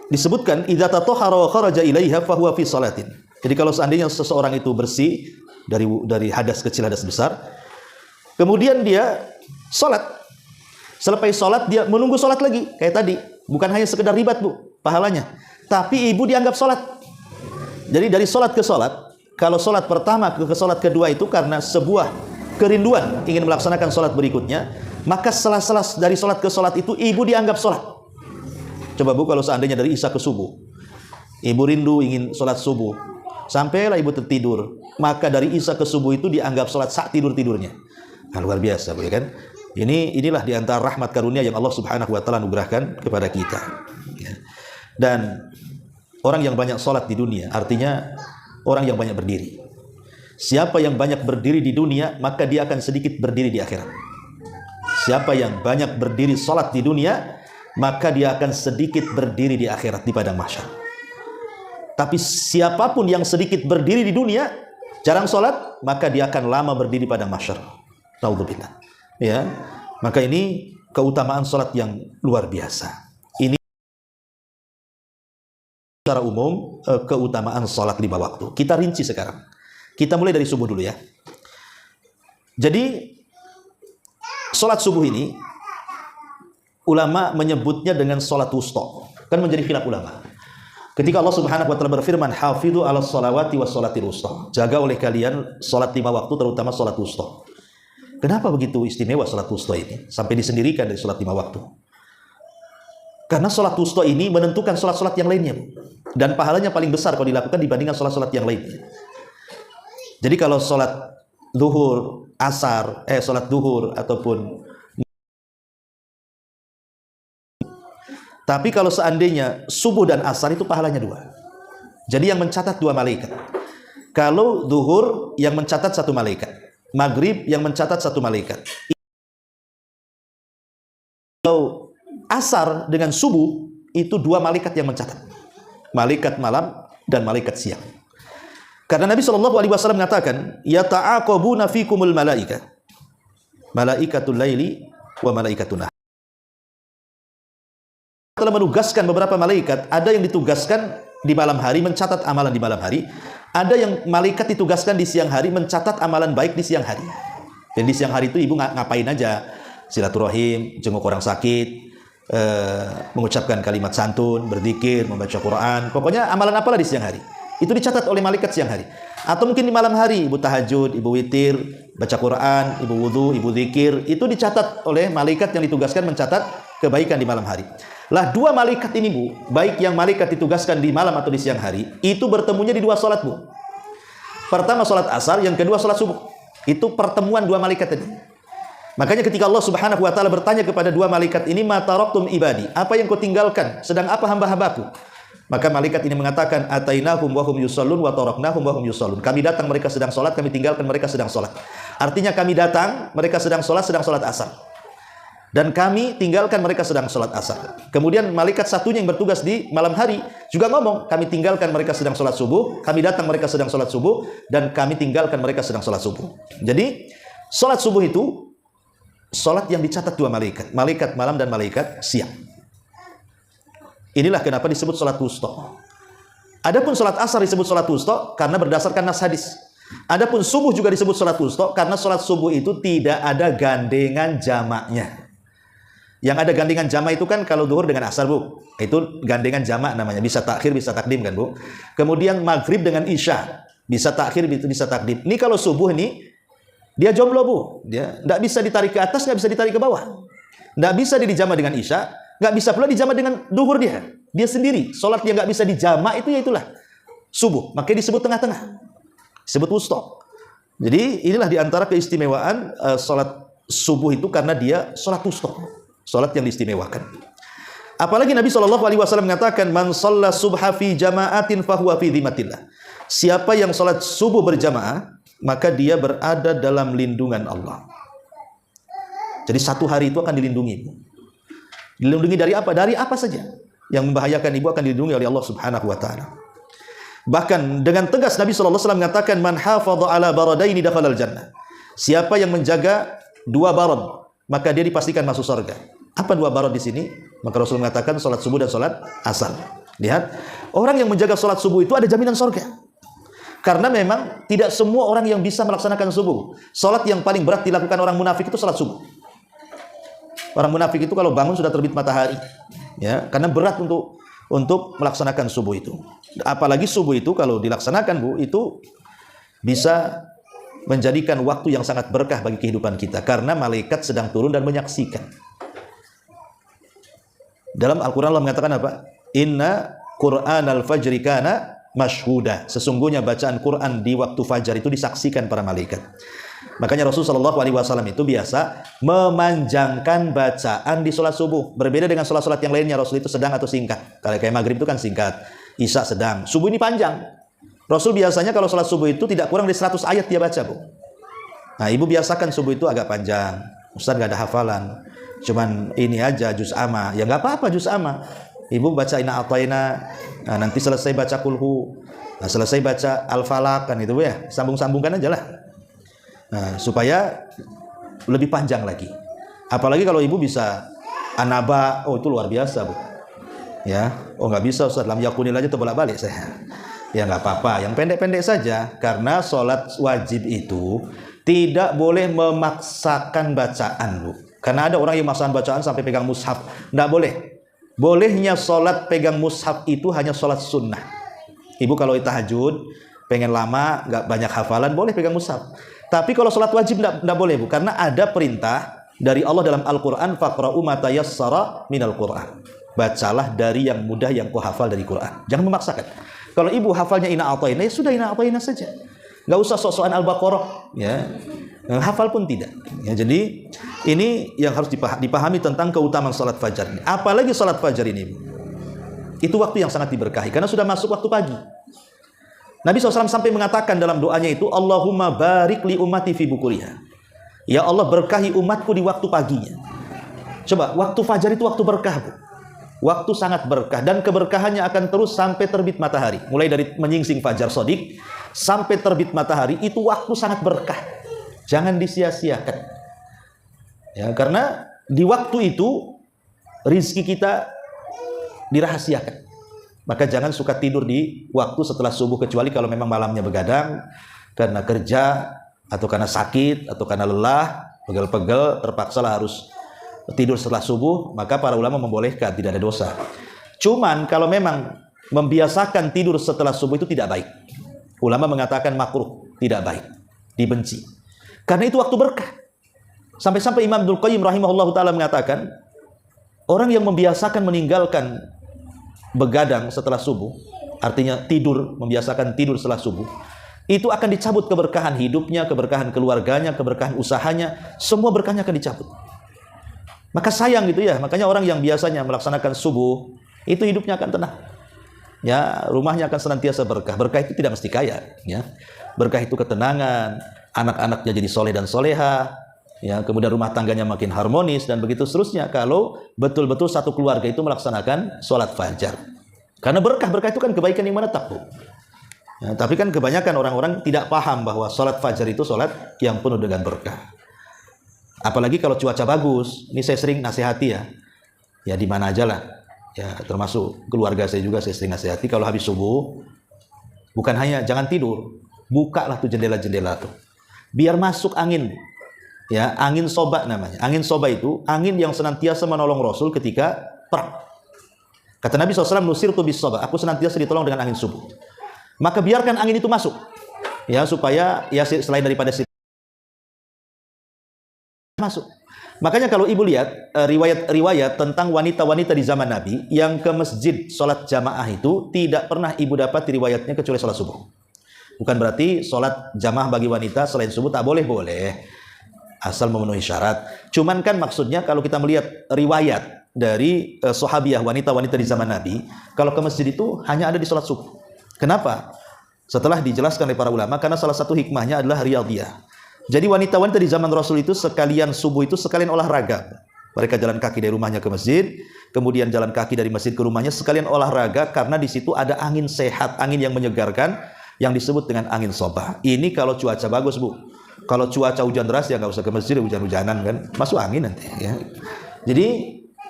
disebutkan idza tatahhara wa kharaja ilaiha fa huwa fi salatin. Jadi kalau seandainya seseorang itu bersih dari hadas kecil hadas besar, kemudian dia salat. Selepas salat dia menunggu salat lagi kayak tadi. Bukan hanya sekedar ribat, Bu, pahalanya. Tapi ibu dianggap salat. Jadi dari salat ke salat, kalau salat pertama ke salat kedua itu karena sebuah kerinduan ingin melaksanakan salat berikutnya, maka setelah dari salat ke salat itu ibu dianggap salat. Coba, Bu, kalau seandainya dari isya ke subuh, ibu rindu ingin sholat subuh, sampailah ibu tertidur, maka dari isya ke subuh itu dianggap sholat saat tidur-tidurnya. Nah, luar biasa, Bu, ya kan? Inilah diantara rahmat karunia yang Allah Subhanahu Wa Taala anugerahkan kepada kita. Ya. Dan orang yang banyak sholat di dunia, artinya orang yang banyak berdiri. Siapa yang banyak berdiri di dunia, maka dia akan sedikit berdiri di akhirat. Siapa yang banyak berdiri sholat di dunia, maka dia akan sedikit berdiri di akhirat di padang mahsyar. Tapi siapapun yang sedikit berdiri di dunia, jarang sholat, maka dia akan lama berdiri pada mahsyar. Naudzubillah. Ya, maka ini keutamaan sholat yang luar biasa. Ini secara umum keutamaan sholat 5 waktu. Kita rinci sekarang. Kita mulai dari subuh dulu ya. Jadi sholat subuh ini ulama menyebutnya dengan sholat wusta. Kan menjadi khilaf ulama. Ketika Allah Subhanahu wa taala berfirman, "Hafidhu 'alas sholawati was sholatil wusta." Jaga oleh kalian sholat 5 waktu, terutama sholat wusta. Kenapa begitu istimewa sholat wusta ini sampai disendirikan dari sholat 5 waktu? Karena sholat wusta ini menentukan sholat-sholat yang lainnya, dan pahalanya paling besar kalau dilakukan dibandingkan sholat-sholat yang lainnya. Jadi kalau sholat duhur, asar, sholat duhur ataupun, tapi kalau seandainya subuh dan asar itu pahalanya 2. Jadi yang mencatat 2 malaikat. Kalau duhur yang mencatat 1 malaikat, maghrib yang mencatat 1 malaikat. Kalau asar dengan subuh itu 2 malaikat yang mencatat. Malaikat malam dan malaikat siang. Karena Nabi SAW mengatakan, "Yata'aqabuna fikumul malaika. Malaikatul laili wa malaikatun nahar." Telah menugaskan beberapa malaikat, ada yang ditugaskan di malam hari mencatat amalan di malam hari, ada yang malaikat ditugaskan di siang hari mencatat amalan baik di siang hari. Dan di siang hari itu ibu ngapain aja? Silaturahim, jenguk orang sakit, mengucapkan kalimat santun, berzikir, membaca Quran, pokoknya amalan apalah di siang hari. Itu dicatat oleh malaikat siang hari. Atau mungkin di malam hari, ibu tahajud, ibu witir, baca Quran, ibu wudu, ibu zikir, itu dicatat oleh malaikat yang ditugaskan mencatat kebaikan di malam hari. Lah dua malaikat ini Bu, baik yang malaikat ditugaskan di malam atau di siang hari, itu bertemunya di dua salat Bu. Pertama salat asar, yang kedua salat subuh. Itu pertemuan dua malaikat tadi. Makanya ketika Allah Subhanahu wa taala bertanya kepada dua malaikat ini, "Ma taraktum ibadi?" Apa yang kau tinggalkan? Sedang apa hamba-hambaku? Maka malaikat ini mengatakan, "Atainahum wa hum yusallun wa taraknahum wa hum yusallun." Kami datang, mereka sedang salat, kami tinggalkan, mereka sedang salat. Artinya kami datang, mereka sedang salat asar. Dan kami tinggalkan, mereka sedang salat asar. Kemudian malaikat satunya yang bertugas di malam hari juga ngomong, kami tinggalkan, mereka sedang salat subuh, kami datang, mereka sedang salat subuh, dan kami tinggalkan, mereka sedang salat subuh. Jadi salat subuh itu salat yang dicatat dua malaikat, malaikat malam dan malaikat siang. Inilah kenapa disebut salat wusta. Adapun salat asar disebut salat wusta karena berdasarkan nas hadis. Adapun subuh juga disebut salat wusta karena salat subuh itu tidak ada gandengan jamaknya. Yang ada gandengan jamak itu kan kalau zuhur dengan asar Bu. Itu gandengan jamak namanya, bisa takhir bisa takdim kan Bu. Kemudian maghrib dengan isya, bisa takhir bisa takdim. Ini kalau subuh ini dia jomblo Bu. Dia enggak bisa ditarik ke atas, enggak bisa ditarik ke bawah. Enggak bisa dijamak dengan isya, nggak bisa pula dijamak dengan duhur dia sendiri. Sholat yang nggak bisa dijamak itu yaitulah subuh, makanya disebut tengah-tengah, disebut wusta. Jadi inilah diantara keistimewaan sholat subuh itu karena dia sholat wusta, sholat yang diistimewakan. Apalagi Nabi SAW mengatakan, "Man shalla subha fi jama'atin fahuwa fi dhimmatillah." Siapa yang sholat subuh berjamaah, maka dia berada dalam lindungan Allah. Jadi satu hari itu akan dilindungi. Dilindungi dari apa? Dari apa saja yang membahayakan ibu akan dilindungi oleh Allah Subhanahu wa taala. Bahkan dengan tegas Nabi sallallahu alaihi wasallam mengatakan, "Man hafadha ala baradaini dakhalal jannah." Siapa yang menjaga dua barad, maka dia dipastikan masuk surga. Apa dua barad di sini? Maka Rasul mengatakan salat subuh dan salat asar. Lihat, orang yang menjaga salat subuh itu ada jaminan surga. Karena memang tidak semua orang yang bisa melaksanakan subuh. Salat yang paling berat dilakukan orang munafik itu salat subuh. Orang munafik itu kalau bangun sudah terbit matahari, ya, karena berat untuk melaksanakan subuh itu. Apalagi subuh itu kalau dilaksanakan Bu, itu bisa menjadikan waktu yang sangat berkah bagi kehidupan kita, karena malaikat sedang turun dan menyaksikan. Dalam Al-Quran Allah mengatakan apa? Inna Qur'anal fajri kana mashhuda. Sesungguhnya bacaan Quran di waktu fajar itu disaksikan para malaikat. Makanya Rasulullah SAW itu biasa memanjangkan bacaan di sholat subuh. Berbeda dengan sholat-sholat yang lainnya, Rasul itu sedang atau singkat. Kalau kayak maghrib itu kan singkat, isya sedang, subuh ini panjang. Rasul biasanya kalau sholat subuh itu tidak kurang dari 100 ayat dia baca Bu. Nah ibu biasakan subuh itu agak panjang. Ustaz gak ada hafalan, cuman ini aja juz amma. Ya gak apa-apa juz amma. Ibu baca inna a'tayna, nah, nanti selesai baca kulhu, nah, selesai baca al-falaq kan itu ya, sambung-sambungkan aja lah. Nah, supaya lebih panjang lagi. Apalagi kalau ibu bisa anaba, oh itu luar biasa Bu. Ya, oh nggak bisa Ustaz, lam yakunil aja terbolak-balik saya. Ya nggak apa-apa, yang pendek-pendek saja. Karena sholat wajib itu tidak boleh memaksakan bacaan Bu. Karena ada orang yang memaksakan bacaan sampai pegang mushaf, nggak boleh. Bolehnya sholat pegang mushaf itu hanya sholat sunnah. Ibu kalau tahajud pengen lama, nggak banyak hafalan, boleh pegang mushaf. Tapi kalau sholat wajib tidak boleh Bu, karena ada perintah dari Allah dalam Al-Quran, faqra'u ma tayassara minal Quran. Bacalah dari yang mudah yang kau hafal dari Quran. Jangan memaksakan. Kalau ibu hafalnya inna a'tayna, ya sudah inna a'tayna saja. Nggak usah sok-sokan Al-Baqarah, ya. Hafal pun tidak. Ya, jadi ini yang harus dipahami tentang keutamaan sholat fajar ini. Apalagi sholat fajar ini, itu waktu yang sangat diberkahi karena sudah masuk waktu pagi. Nabi SAW sampai mengatakan dalam doanya itu, Allahumma barik li ummati fi bukuriha. Ya Allah berkahi umatku di waktu paginya. Coba, waktu fajar itu waktu berkah Bu. Waktu sangat berkah, dan keberkahannya akan terus sampai terbit matahari. Mulai dari menyingsing fajar sodik sampai terbit matahari, itu waktu sangat berkah. Jangan disia-siakan. Ya, karena di waktu itu rizki kita dirahasiakan. Maka jangan suka tidur di waktu setelah subuh, kecuali kalau memang malamnya begadang karena kerja atau karena sakit atau karena lelah, pegel-pegel, terpaksalah harus tidur setelah subuh, maka para ulama membolehkan, tidak ada dosa. Cuman kalau memang membiasakan tidur setelah subuh itu tidak baik. Ulama mengatakan makruh, tidak baik, dibenci. Karena itu waktu berkah. Sampai-sampai Imam Ibnul Qayyim rahimahullahu taala mengatakan, orang yang membiasakan meninggalkan begadang setelah subuh, artinya tidur, membiasakan tidur setelah subuh, itu akan dicabut keberkahan hidupnya, keberkahan keluarganya, keberkahan usahanya, semua berkahnya akan dicabut. Maka sayang gitu ya, makanya orang yang biasanya melaksanakan subuh, itu hidupnya akan tenang. Ya, rumahnya akan senantiasa berkah. Berkah itu tidak mesti kaya, ya. Berkah itu ketenangan, anak-anaknya jadi soleh dan soleha, ya, kemudian rumah tangganya makin harmonis dan begitu seterusnya kalau betul-betul satu keluarga itu melaksanakan sholat fajar. Karena berkah itu kan kebaikan yang menetap, Bu. Ya, tapi kan kebanyakan orang-orang tidak paham bahwa sholat fajar itu sholat yang penuh dengan berkah. Apalagi kalau cuaca bagus. Ini saya sering nasihati ya. Ya di mana aja lah. Ya termasuk keluarga saya juga saya sering nasihati kalau habis subuh bukan hanya jangan tidur, bukalah tuh jendela-jendela tuh. Biar masuk angin. Ya, angin soba namanya. Angin soba itu angin yang senantiasa menolong Rasul ketika perang. Kata Nabi SAW, nusirtu bis soba, aku senantiasa ditolong dengan angin subuh. Maka biarkan angin itu masuk. Ya, supaya ya selain daripada masuk. Makanya kalau ibu lihat riwayat-riwayat tentang wanita-wanita di zaman Nabi yang ke masjid sholat jamaah itu tidak pernah ibu dapat riwayatnya kecuali sholat subuh. Bukan berarti sholat jamaah bagi wanita selain subuh tak boleh, asal memenuhi syarat. Cuman kan maksudnya kalau kita melihat riwayat dari sahabiah wanita-wanita di zaman Nabi, kalau ke masjid itu hanya ada di sholat subuh. Kenapa? Setelah dijelaskan oleh para ulama, karena salah satu hikmahnya adalah riyadhiyah. Jadi wanita-wanita di zaman Rasul itu sekalian subuh itu sekalian olahraga. Mereka jalan kaki dari rumahnya ke masjid, kemudian jalan kaki dari masjid ke rumahnya sekalian olahraga karena di situ ada angin sehat, angin yang menyegarkan yang disebut dengan angin sobah. Ini kalau cuaca bagus, Bu. Kalau cuaca hujan deras ya nggak usah ke masjid, hujan-hujanan kan, masuk angin nanti. Ya. Jadi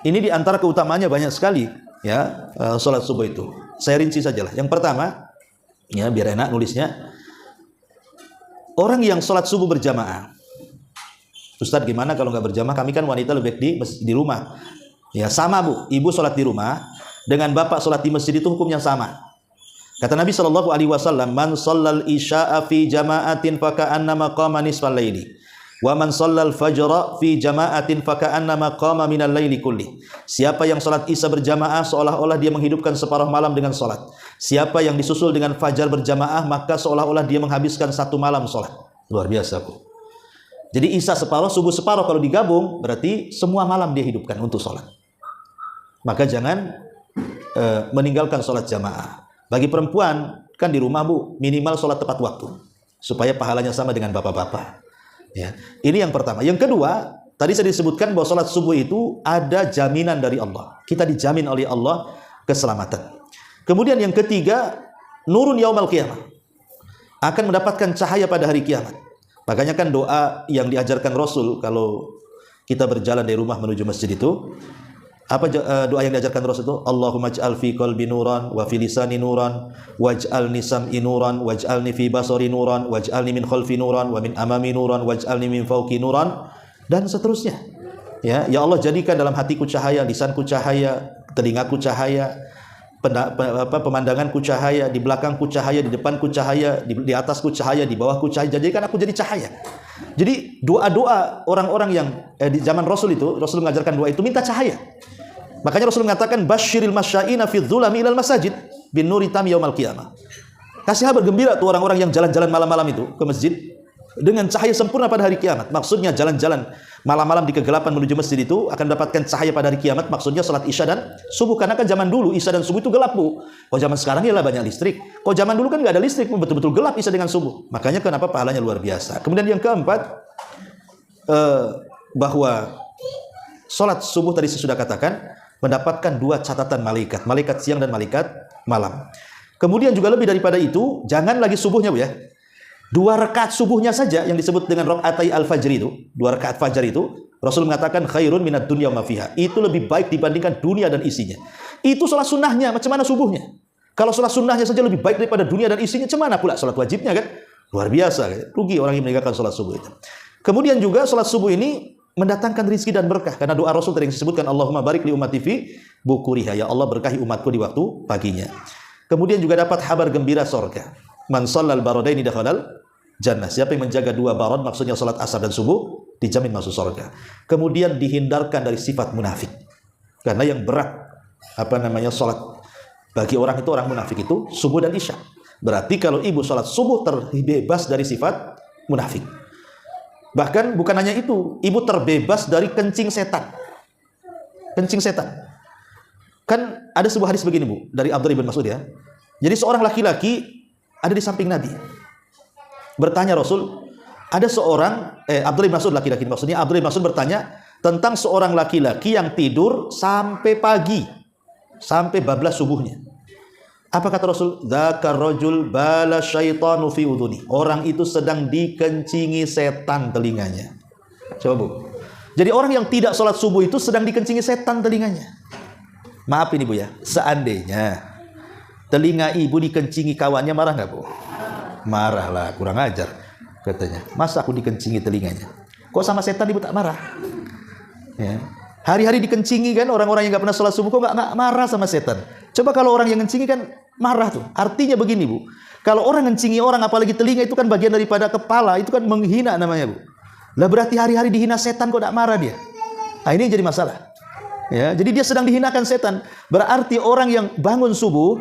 ini di antara keutamaannya banyak sekali, ya sholat subuh itu. Saya rinci sajalah. Yang pertama, ya biar enak nulisnya. Orang yang sholat subuh berjamaah, Ustadz gimana kalau nggak berjamaah? Kami kan wanita lebih baik di rumah. Ya sama, Bu. Ibu sholat di rumah dengan bapak sholat di masjid itu hukumnya sama. Kata Nabi SAW, man shallal isya'a fi jama'atin faka'annama qama nisfal laili, wa man shallal fajra fi jama'atin faka'annama qama minal laili kulli. Siapa yang sholat isya berjamaah seolah-olah dia menghidupkan separuh malam dengan sholat. Siapa yang disusul dengan fajar berjamaah maka seolah-olah dia menghabiskan satu malam sholat. Luar biasa, Bu. Jadi isya separuh, subuh separuh, kalau digabung berarti semua malam dia hidupkan untuk sholat. Maka jangan meninggalkan sholat jamaah. Bagi perempuan kan di rumah, Bu, minimal sholat tepat waktu supaya pahalanya sama dengan bapak-bapak. Ya, ini yang pertama. Yang kedua, tadi saya disebutkan bahwa sholat subuh itu ada jaminan dari Allah. Kita dijamin oleh Allah keselamatan. Kemudian yang ketiga, nurun yaumal qiyamah, akan mendapatkan cahaya pada hari kiamat. Makanya kan doa yang diajarkan Rasul kalau kita berjalan dari rumah menuju masjid itu, apa doa yang diajarkan Rasul itu? Allahumma ij'al fi qalbi nuran wa fi lisani nuran waj'alni sam'i nuran waj'alni fi basari nuran waj'alni min khalfi nuran wa min amami nuran waj'alni min fawqi nuran, dan seterusnya. Ya Allah, jadikan dalam hatiku cahaya, lisanku cahaya, telingaku cahaya, pemandanganku cahaya, di belakangku cahaya, di depanku cahaya, di atasku cahaya, di bawahku cahaya. Jadikan aku jadi cahaya. Jadi doa-doa orang-orang yang di zaman Rasul itu, Rasul mengajarkan doa itu minta cahaya. Makanya Rasul mengatakan basyiril masya'ina fi dzulami ilal masajid bin nuri tam yaumal qiyamah. Kasih kabar gembira tuh orang-orang yang jalan-jalan malam-malam itu ke masjid dengan cahaya sempurna pada hari kiamat. Maksudnya jalan-jalan malam-malam di kegelapan menuju masjid itu akan mendapatkan cahaya pada hari kiamat. Maksudnya salat isya dan subuh. Karena kan zaman dulu isya dan subuh itu gelap, Bu. Kalau zaman sekarang ya lah banyak listrik. Kalau zaman dulu kan nggak ada listrik, betul-betul gelap isya dengan subuh. Makanya kenapa pahalanya luar biasa. Kemudian yang keempat, bahwa salat subuh tadi saya sudah katakan mendapatkan dua catatan malaikat, malaikat siang dan malaikat malam. Kemudian juga lebih daripada itu, jangan lagi subuhnya, Bu ya. 2 rakaat subuhnya saja yang disebut dengan rakaatai al-fajr itu, 2 rakaat fajar itu, Rasul mengatakan khairun minad dunya wa ma fiha. Itu lebih baik dibandingkan dunia dan isinya. Itu salat sunnahnya, macam mana subuhnya? Kalau salat sunnahnya saja lebih baik daripada dunia dan isinya, macam mana pula salat wajibnya kan? Luar biasa, rugi orang yang meninggalkan salat subuh itu. Kemudian juga salat subuh ini mendatangkan rizki dan berkah karena doa Rasul tadi yang disebutkan Allahumma barik li ummati fi bukuriha, ya Allah berkahi umatku di waktu paginya. Kemudian juga dapat kabar gembira surga. Man shallal baradaini dakhalal jannah. Siapa yang menjaga dua barad, maksudnya salat asar dan subuh, dijamin masuk surga. Kemudian dihindarkan dari sifat munafik. Karena yang berat salat bagi orang itu, orang munafik itu subuh dan isya. Berarti kalau ibu salat subuh terbebas dari sifat munafik. Bahkan bukan hanya itu, ibu terbebas dari kencing setan. Kencing setan. Kan ada sebuah hadis begini, Bu, dari Abdullah bin Mas'ud ya. Jadi seorang laki-laki ada di samping Nabi. Bertanya Rasul, ada seorang Abdullah bin Mas'ud, laki-laki maksudnya, Abdullah bin Mas'ud bertanya tentang seorang laki-laki yang tidur sampai pagi, sampai bablas subuhnya. Apa kata Rasul? Dzakar rajul bala syaitanu fi udhuni. Orang itu sedang dikencingi setan telinganya. Coba, Bu. Jadi orang yang tidak sholat subuh itu sedang dikencingi setan telinganya. Maaf ini, Bu ya. Seandainya telinga ibu dikencingi kawannya, marah nggak, Bu? Marah lah, kurang ajar katanya. Masa aku dikencingi telinganya? Kok sama setan ibu tak marah? Ya. Hari-hari dikencingi kan orang-orang yang nggak pernah sholat subuh, kok nggak marah sama setan? Coba kalau orang yang ngencingi kan marah tuh. Artinya begini, Bu. Kalau orang ngencingi orang, apalagi telinga, itu kan bagian daripada kepala, itu kan menghina namanya, Bu. Lah berarti hari-hari dihina setan kok nggak marah dia? Nah ini yang jadi masalah. Ya, jadi dia sedang dihinakan setan. Berarti orang yang bangun subuh,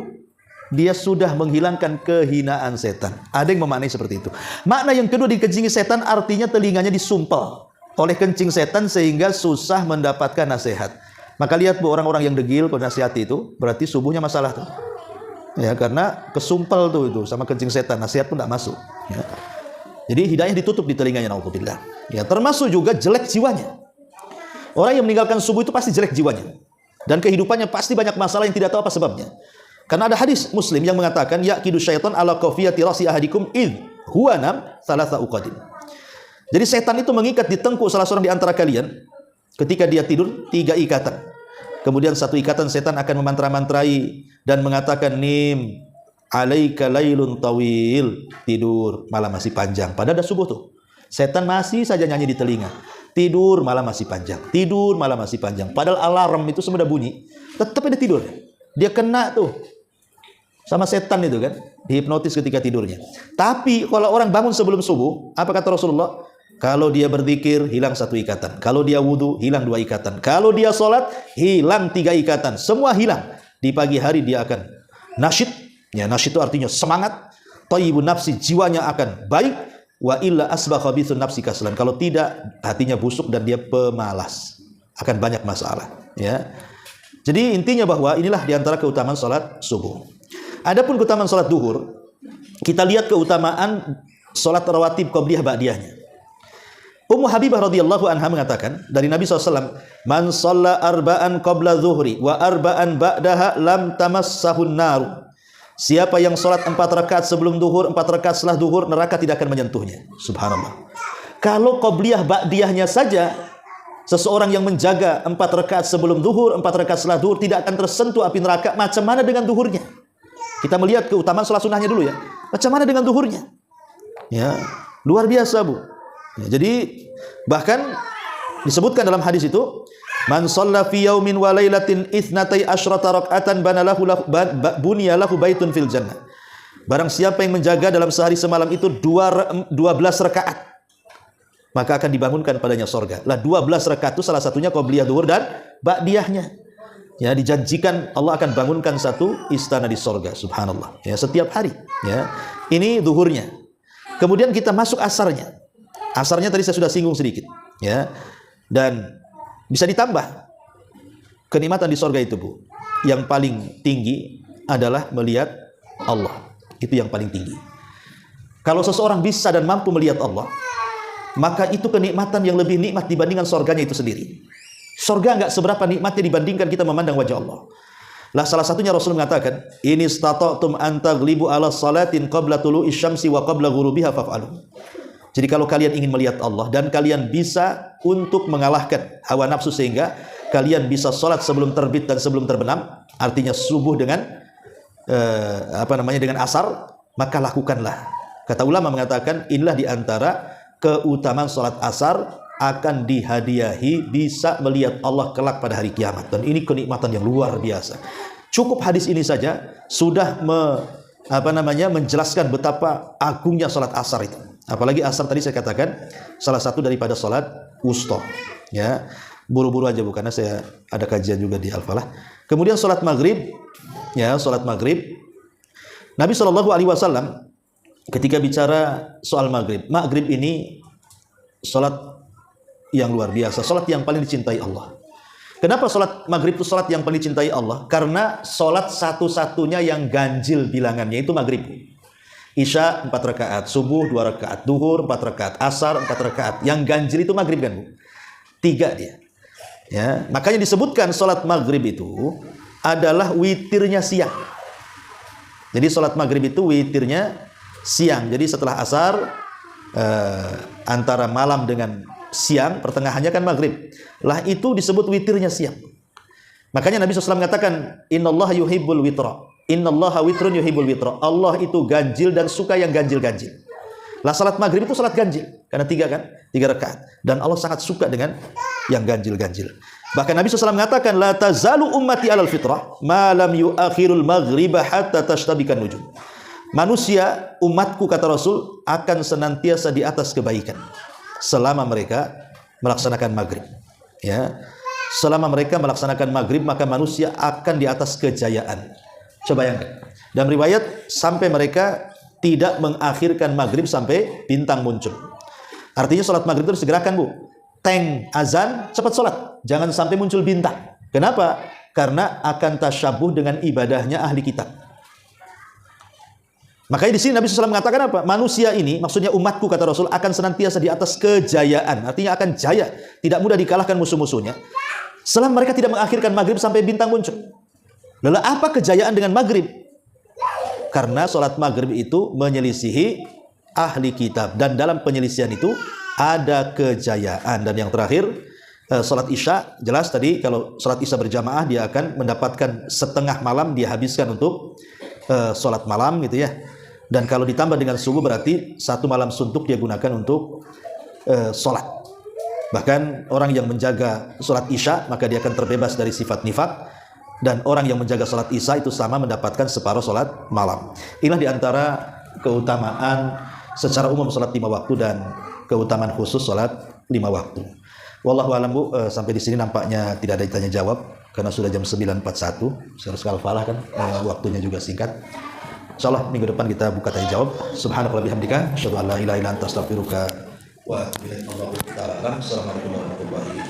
dia sudah menghilangkan kehinaan setan. Ada yang memaknai seperti itu. Makna yang kedua, dikencingi setan, artinya telinganya disumpal oleh kencing setan sehingga susah mendapatkan nasihat. Maka lihat, Bu, orang-orang yang degil kalau nasihati itu berarti subuhnya masalah tuh. Ya, karena kesumpal tuh itu sama kencing setan, nasihat pun tidak masuk. Ya. Jadi hidayah ditutup di telinganya, naudzubillah. Ya, termasuk juga jelek jiwanya. Orang yang meninggalkan subuh itu pasti jelek jiwanya. Dan kehidupannya pasti banyak masalah yang tidak tahu apa sebabnya. Karena ada hadis Muslim yang mengatakan yaqidu syaitan ala qafiyati rasi ahadikum id huwa nam thalatha uqadin. Jadi setan itu mengikat di tengkuk salah seorang di antara kalian ketika dia tidur 3 ikatan. Kemudian 1 ikatan setan akan memantra-mantrai dan mengatakan nim alaika lailun tawil, tidur malam masih panjang. Padahal ada subuh tuh. Setan masih saja nyanyi di telinga. Tidur malam masih panjang. Tidur malam masih panjang. Padahal alarm itu sudah bunyi, tetap dia tidur. Dia kena tuh sama setan itu kan, dihipnotis ketika tidurnya. Tapi kalau orang bangun sebelum subuh, apa kata Rasulullah? Kalau dia berzikir, hilang 1 ikatan. Kalau dia wudu, hilang 2 ikatan. Kalau dia sholat, hilang 3 ikatan. Semua hilang. Di pagi hari dia akan nasyid. Ya, nasyid itu artinya semangat. Thayyibun nafsi, jiwanya akan baik. Wa illa asbah khabithun nafsi kaslan. Kalau tidak, hatinya busuk dan dia pemalas. Akan banyak masalah. Ya. Jadi intinya bahwa inilah diantara keutamaan sholat subuh. Adapun keutamaan sholat duhur, kita lihat keutamaan sholat rawatib qabliyah ba'diyahnya. Ummu Habibah radhiyallahu anha mengatakan dari Nabi SAW, man shalla arba'an qabla zuhri wa arba'an ba'daha lam tamassahun nar. Siapa yang sholat 4 rakaat sebelum duhur, 4 rakaat setelah duhur, neraka tidak akan menyentuhnya. Subhanallah. Kalau qabliyah ba'diyahnya saja, seseorang yang menjaga 4 rakaat sebelum duhur, 4 rakaat setelah duhur, tidak akan tersentuh api neraka. Macam mana dengan duhurnya? Kita melihat keutamaan sholat sunnahnya dulu ya. Macam mana dengan duhurnya? Ya, luar biasa, Bu. Ya, jadi bahkan disebutkan dalam hadis itu, man shalla fi yaumin wa lailatin itsnatai asyrata rakaatan bunya lahu baitun fil jannah. Barang siapa yang menjaga dalam sehari semalam itu 12 rakaat, maka akan dibangunkan padanya surga. Lah 12 rakaat itu salah satunya qabliyah zuhur dan ba'diyahnya. Ya, dijanjikan Allah akan bangunkan 1 istana di surga. Subhanallah. Ya, setiap hari. Ya. Ini zuhurnya. Kemudian kita masuk asarnya. Asarnya tadi saya sudah singgung sedikit, ya. Dan bisa ditambah kenikmatan di surga itu, Bu. Yang paling tinggi adalah melihat Allah. Itu yang paling tinggi. Kalau seseorang bisa dan mampu melihat Allah, maka itu kenikmatan yang lebih nikmat dibandingkan surganya itu sendiri. Surga enggak seberapa nikmatnya dibandingkan kita memandang wajah Allah. Lah salah satunya Rasul mengatakan, "Ini istata'tum an taghlibu ala salatin qabla tulu'i syamsi wa qabla ghurubiha faf'alu." Jadi kalau kalian ingin melihat Allah dan kalian bisa untuk mengalahkan hawa nafsu sehingga kalian bisa sholat sebelum terbit dan sebelum terbenam, artinya subuh dengan dengan asar, maka lakukanlah. Kata ulama mengatakan inilah diantara keutamaan sholat asar, akan dihadiahi bisa melihat Allah kelak pada hari kiamat. Dan ini kenikmatan yang luar biasa. Cukup hadis ini saja sudah menjelaskan betapa agungnya salat asar itu. Apalagi asar tadi saya katakan salah satu daripada salat wusta. Ya, buru-buru aja karena saya ada kajian juga di Al-Falah. Kemudian salat maghrib, ya salat maghrib. Nabi SAW ketika bicara soal maghrib ini salat yang luar biasa, salat yang paling dicintai Allah. Kenapa salat maghrib itu salat yang paling dicintai Allah? Karena salat satu-satunya yang ganjil bilangannya itu maghrib. Isya 4 rakaat, subuh 2 rakaat, duhur 4 rakaat, asar 4 rakaat. Yang ganjil itu maghrib kan, Bu? 3 dia. Ya, makanya disebutkan salat maghrib itu adalah witirnya siang. Jadi salat maghrib itu witirnya siang. Jadi setelah asar antara malam dengan siang, pertengahannya kan maghrib. Lah itu disebut witirnya siang. Makanya Nabi SAW mengatakan, Innallaha yuhibbul witra. Innallaha witrun yuhibbul witra. Allah itu ganjil dan suka yang ganjil-ganjil. Lah salat maghrib itu salat ganjil. Karena 3 rakaat. Dan Allah sangat suka dengan yang ganjil-ganjil. Bahkan Nabi SAW mengatakan, La tazalu ummati alal fitrah, ma lam yuakhirul maghriba hatta tashtabikan nujum. Manusia, umatku kata Rasul, akan senantiasa di atas kebaikan selama mereka melaksanakan maghrib. Ya, selama mereka melaksanakan maghrib maka manusia akan di atas kejayaan. Coba bayangkan. Dalam riwayat sampai mereka tidak mengakhirkan maghrib sampai bintang muncul. Artinya sholat maghrib itu segerakan, Bu. Teng azan cepat sholat, jangan sampai muncul bintang. Kenapa? Karena akan tasyabuh dengan ibadahnya ahli kitab. Makanya di sini Nabi SAW mengatakan apa? Manusia ini, maksudnya umatku kata Rasul, akan senantiasa di atas kejayaan. Artinya akan jaya, tidak mudah dikalahkan musuh-musuhnya. Selama mereka tidak mengakhirkan maghrib sampai bintang muncul. Lalu apa kejayaan dengan maghrib? Karena sholat maghrib itu menyelisihi ahli kitab. Dan dalam penyelisihan itu ada kejayaan. Dan yang terakhir, sholat isya, jelas tadi kalau sholat isya berjamaah dia akan mendapatkan setengah malam dia habiskan untuk sholat malam gitu ya. Dan kalau ditambah dengan subuh berarti 1 malam suntuk dia gunakan untuk sholat. Bahkan orang yang menjaga sholat isya maka dia akan terbebas dari sifat nifak. Dan orang yang menjaga sholat isya itu sama mendapatkan separuh sholat malam. Inilah diantara keutamaan secara umum sholat 5 waktu dan keutamaan khusus sholat 5 waktu. Wallahu a'lam, Bu. Sampai di sini nampaknya tidak ada tanya jawab karena sudah jam 9.41. Saya harus Al-Falah kan, waktunya juga singkat. Insyaallah minggu depan kita buka tanya jawab. Subhanallah bihamdika, asyhadu an la ilaha illa anta astaghfiruka wa atubu ilaik. Assalamualaikum warahmatullahi wabarakatuh.